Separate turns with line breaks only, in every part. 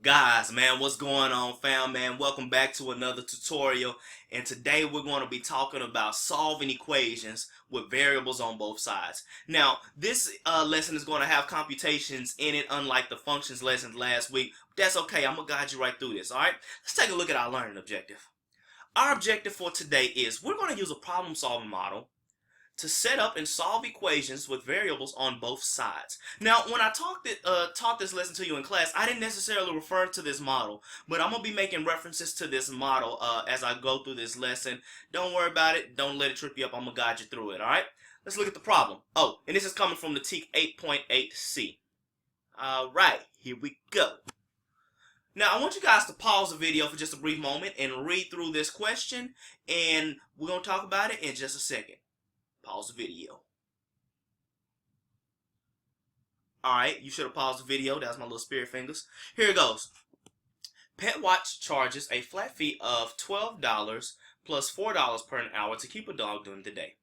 Guys, man, what's going on, fam, man? Welcome back to another tutorial. And today we're going to be talking about solving equations with variables on both sides. Now, this lesson is going to have computations in it, unlike the functions lessons last week. But that's okay. I'm going to guide you right through this, all right? Let's take a look at our learning objective. Our objective for today is we're going to use a problem-solving model to set up and solve equations with variables on both sides. Now, when I taught this lesson to you in class, I didn't necessarily refer to this model, but I'm going to be making references to this model as I go through this lesson. Don't worry about it. Don't let it trip you up. I'm going to guide you through it, all right? Let's look at the problem. Oh, and this is coming from the TEK 8.8c. All right, here we go. Now, I want you guys to pause the video for just a brief moment and read through this question, and we're going to talk about it in just a second. Pause the video. Alright, you should have paused the video. That's my little spirit fingers. Here it goes. Pet Watch charges a flat fee of $12 plus $4 per hour to keep a dog during the day.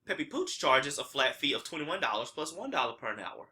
Peppy Pooch charges a flat fee of $21 plus $1 per hour.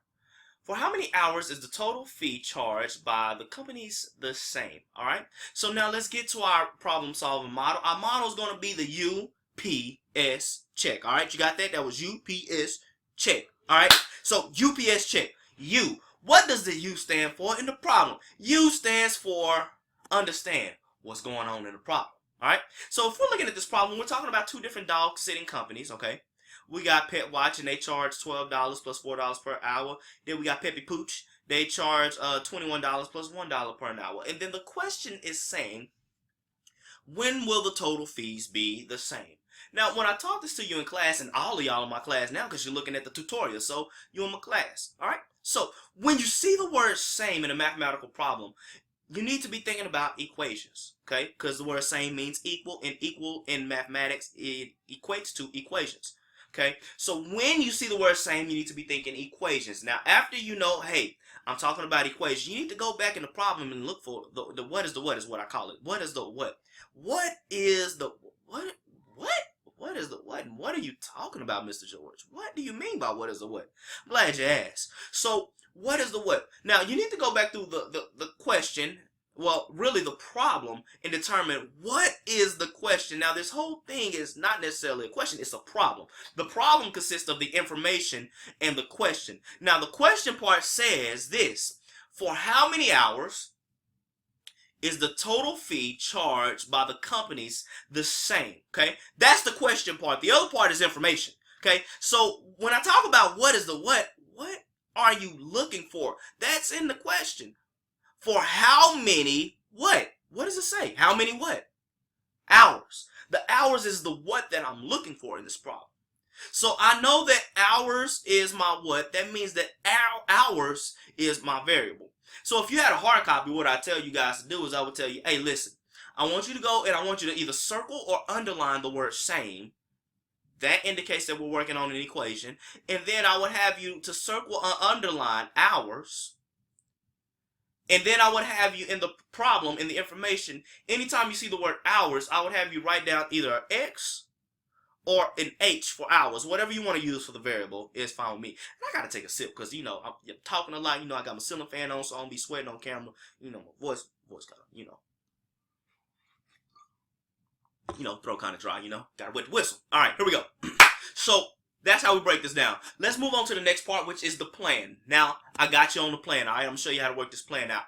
For how many hours is the total fee charged by the companies the same? Alright, so now let's get to our problem solving model. Our model is going to be the UPS check. All right, you got that? That was UPS check. All right, so UPS check. U. What does the U stand for in the problem? U stands for understand what's going on in the problem. All right, so if we're looking at this problem, we're talking about two different dog sitting companies. Okay, we got Pet Watch and they charge $12 plus $4 per hour. Then we got Peppy Pooch. They charge $21 plus $1 per hour. And then the question is saying, when will the total fees be the same? Now, when I taught this to you in class, and all of y'all in my class now, because you're looking at the tutorial, so you're in my class, all right? So, when you see the word same in a mathematical problem, you need to be thinking about equations, okay? Because the word same means equal, and equal in mathematics, it equates to equations, okay? So, when you see the word same, you need to be thinking equations. Now, after you know, hey, I'm talking about equations, you need to go back in the problem and look for the what is what I call it. What is the what? What is the what? What? What is the what? And what are you talking about, Mr. George? What do you mean by what is the what? I'm glad you asked. So, what is the what? Now, you need to go back through the question, well, really the problem, and determine what is the question. Now, this whole thing is not necessarily a question, it's a problem. The problem consists of the information and the question. Now, the question part says this: for how many hours is the total fee charged by the companies the same? Okay, that's the question part. The other part is information. Okay, so when I talk about what is the what are you looking for? That's in the question. For how many what? What does it say? How many what? Hours. The hours is the what that I'm looking for in this problem. So I know that hours is my what. That means that hours is my variable. So if you had a hard copy, what I tell you guys to do is I would tell you, hey, listen, I want you to go and I want you to either circle or underline the word same. That indicates that we're working on an equation. And then I would have you to circle or underline hours. And then I would have you in the problem, in the information, anytime you see the word hours, I would have you write down either an X or an H for hours. Whatever you want to use for the variable is fine with me. And I gotta take a sip because you know I'm talking a lot. You know I got my ceiling fan on, so I don't be sweating on camera. You know my voice kind of throat kind of dry. Gotta wet the whistle. All right, here we go. So that's how we break this down. Let's move on to the next part, which is the plan. Now I got you on the plan. All right, I'm gonna show you how to work this plan out.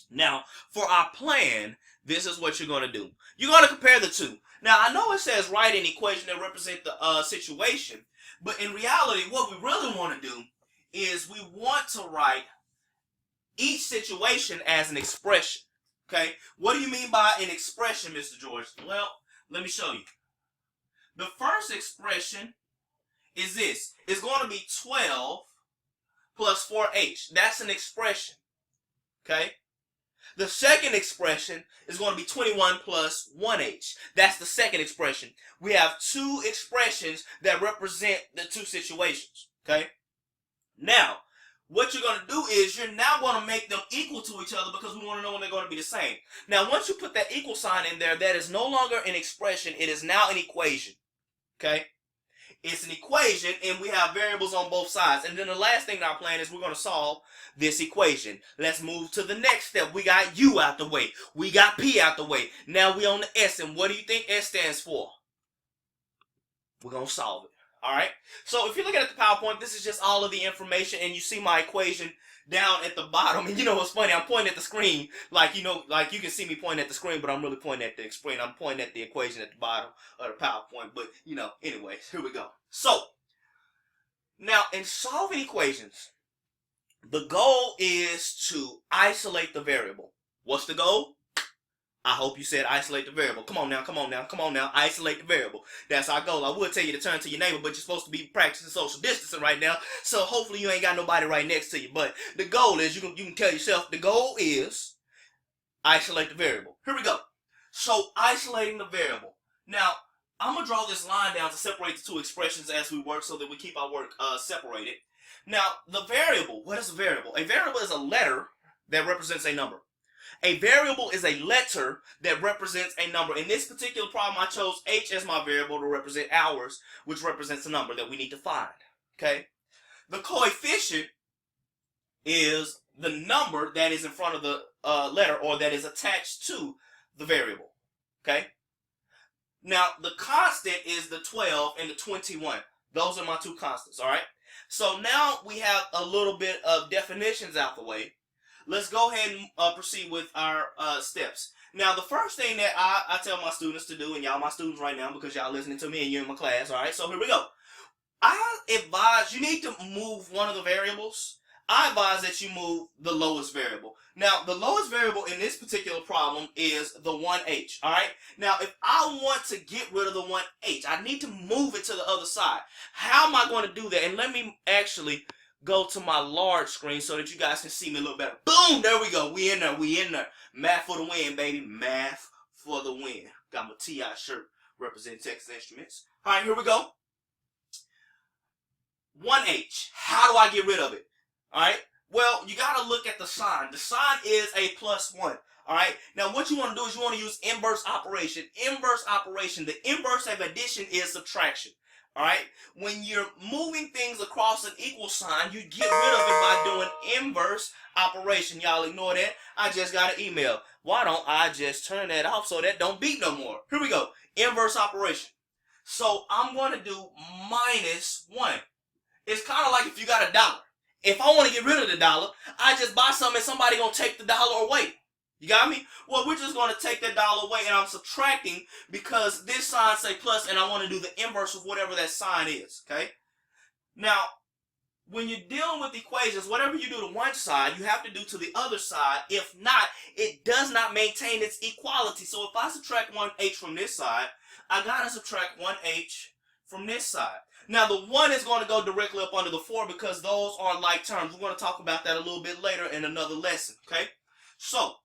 Now for our plan, this is what you're gonna do. You're gonna compare the two. Now, I know it says write an equation that represents the situation, but in reality, what we really want to do is we want to write each situation as an expression, okay? What do you mean by an expression, Mr. George? Well, let me show you. The first expression is this. It's going to be 12 plus 4h. That's an expression, okay? The second expression is going to be 21 plus 1h. That's the second expression. We have two expressions that represent the two situations. Okay? Now, what you're going to do is you're now going to make them equal to each other because we want to know when they're going to be the same. Now, once you put that equal sign in there, that is no longer an expression. It is now an equation. Okay? It's an equation, and we have variables on both sides. And then the last thing in our plan is we're going to solve this equation. Let's move to the next step. We got U out the way. We got P out the way. Now we on the S, and what do you think S stands for? We're going to solve it. All right? So if you're looking at the PowerPoint, this is just all of the information, and you see my equation down at the bottom. And you know what's funny? I'm pointing at the screen, like you can see me pointing at the screen, but I'm really pointing at the screen. I'm pointing at the equation at the bottom of the PowerPoint. But anyways, here we go. So now in solving equations, the goal is to isolate the variable. What's the goal? I hope you said isolate the variable. Come on now. Isolate the variable. That's our goal. I would tell you to turn to your neighbor, but you're supposed to be practicing social distancing right now. So hopefully you ain't got nobody right next to you. But the goal is, you can tell yourself, the goal is isolate the variable. Here we go. So isolating the variable. Now, I'm going to draw this line down to separate the two expressions as we work so that we keep our work separated. Now, the variable, what is a variable? A variable is a letter that represents a number. A variable is a letter that represents a number. In this particular problem, I chose H as my variable to represent hours, which represents a number that we need to find. Okay? The coefficient is the number that is in front of the letter, or that is attached to the variable. Okay? Now, the constant is the 12 and the 21. Those are my two constants, all right? So now we have a little bit of definitions out the way. Let's go ahead and proceed with our steps. Now, the first thing that I tell my students to do, and y'all my students right now because y'all listening to me and you're in my class, all right? So here we go. I advise you need to move one of the variables. I advise that you move the lowest variable. Now, the lowest variable in this particular problem is the 1h, all right? Now, if I want to get rid of the 1h, I need to move it to the other side. How am I going to do that? And let me actually go to my large screen so that you guys can see me a little better. Boom! There we go. We in there. Math for the win, baby. Math for the win. Got my TI shirt representing Texas Instruments. All right, here we go. 1h. How do I get rid of it? All right. Well, you got to look at the sign. The sign is a +1. All right. Now, what you want to do is you want to use inverse operation. Inverse operation. The inverse of addition is subtraction. All right. When you're moving things across an equal sign, you get rid of it by doing inverse operation. Y'all ignore that. I just got an email. Why don't I just turn that off so that don't beep no more? Here we go. Inverse operation. So I'm going to do -1. It's kind of like if you got $1. If I want to get rid of the $1, I just buy something and somebody going to take the $1 away. You got me? Well, we're just going to take that $1 away, and I'm subtracting because this sign say plus, and I want to do the inverse of whatever that sign is, okay? Now, when you're dealing with equations, whatever you do to one side, you have to do to the other side. If not, it does not maintain its equality. So if I subtract 1h from this side, I got to subtract 1h from this side. Now, the 1 is going to go directly up under the 4 because those are like terms. We're going to talk about that a little bit later in another lesson, okay? So,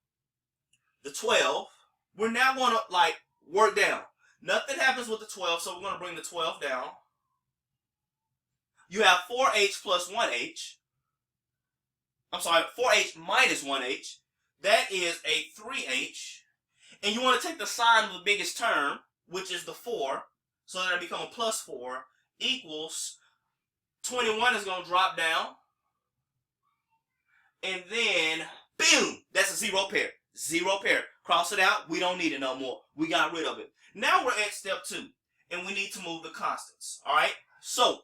the 12, we're now going to, work down. Nothing happens with the 12, so we're going to bring the 12 down. You have 4h plus 1h. I'm sorry, 4h minus 1h. That is a 3h. And you want to take the sign of the biggest term, which is the 4, so that'll become a +4. Equals 21 is going to drop down, and then boom, that's a 0 pair. 0 pair. Cross it out. We don't need it no more. We got rid of it. Now we're at step 2, and we need to move the constants. All right. So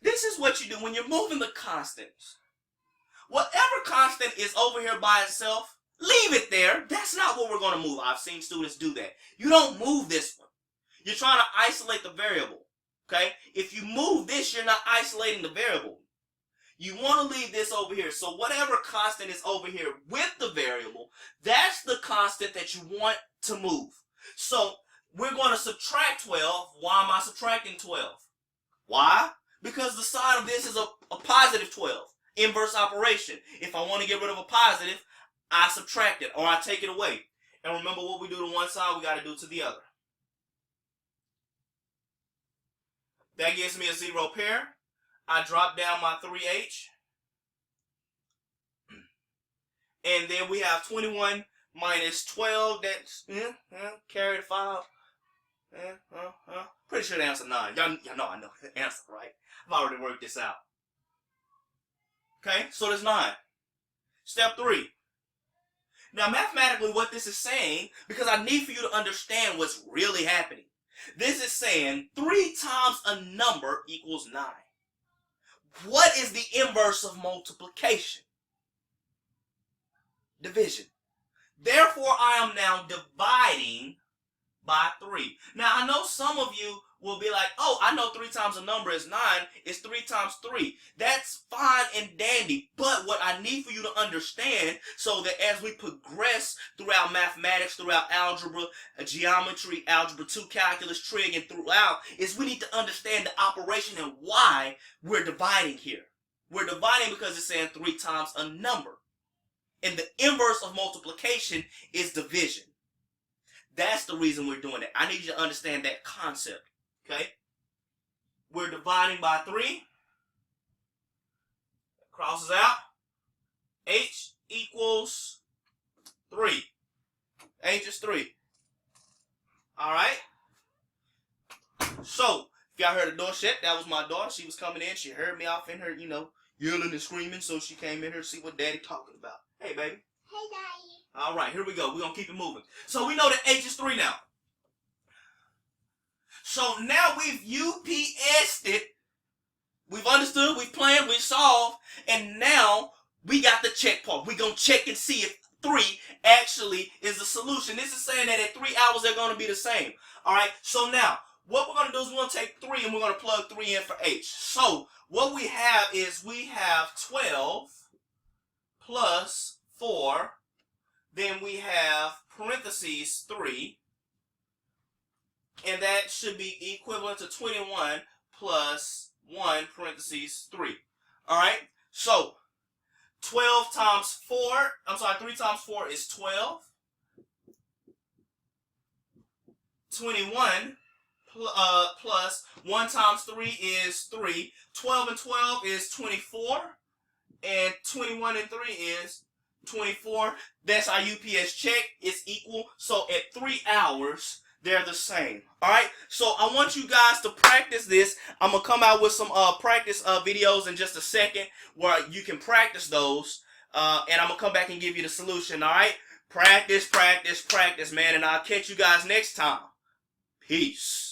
this is what you do when you're moving the constants. Whatever constant is over here by itself, leave it there. That's not what we're going to move. I've seen students do that. You don't move this one. You're trying to isolate the variable. Okay? If you move this, you're not isolating the variable. You want to leave this over here. So whatever constant is over here with the variable, that's the constant that you want to move. So we're going to subtract 12. Why am I subtracting 12? Why? Because the sign of this is a +12. Inverse operation. If I want to get rid of a positive, I subtract it or I take it away. And remember, what we do to one side, we got to do to the other. That gives me a 0 pair. I drop down my 3h. And then we have 21 minus 12. That's carry the 5. Pretty sure the answer 9. Y'all know I know the answer, right? I've already worked this out. Okay, so there's 9. Step 3. Now, mathematically, what this is saying, because I need for you to understand what's really happening. This is saying 3 times a number equals 9. What is the inverse of multiplication? Division. Therefore, I am now dividing by 3. Now, I know some of you will be like, oh, I know 3 times a number is 9. It's 3 times 3. That's fine and dandy. But what I need for you to understand, so that as we progress throughout mathematics, throughout algebra, geometry, algebra 2, calculus, trig, and throughout, is we need to understand the operation and why we're dividing here. We're dividing because it's saying 3 times a number. And the inverse of multiplication is division. That's the reason we're doing it. I need you to understand that concept. Okay? We're dividing by 3. Crosses out. H equals 3. H is 3. Alright? So, if y'all heard the door shut, that was my daughter. She was coming in. She heard me off in her, yelling and screaming. So she came in here to see what Daddy talking about. Hey, baby.
Hey, Daddy.
All right, here we go. We're going to keep it moving. So we know that H is 3 now. So now we've UPS'd it. We've understood, we've planned, we've solved, and now we got the check part. We're going to check and see if 3 actually is the solution. This is saying that at 3 hours they're going to be the same. All right, so now what we're going to do is we're going to take 3 and we're going to plug 3 in for H. So what we have is we have 12 plus 4. Then we have parentheses 3. And that should be equivalent to 21 plus 1 parentheses 3. Alright? So 12 times 4, 3 times 4 is 12. 21 plus 1 times 3 is 3. 12 and 12 is 24. And 21 and 3 is 24. That's our UPS check. It's equal. So at 3 hours, they're the same. Alright? So I want you guys to practice this. I'm going to come out with some practice videos in just a second where you can practice those. And I'm going to come back and give you the solution. Alright? Practice, practice, practice, man. And I'll catch you guys next time. Peace.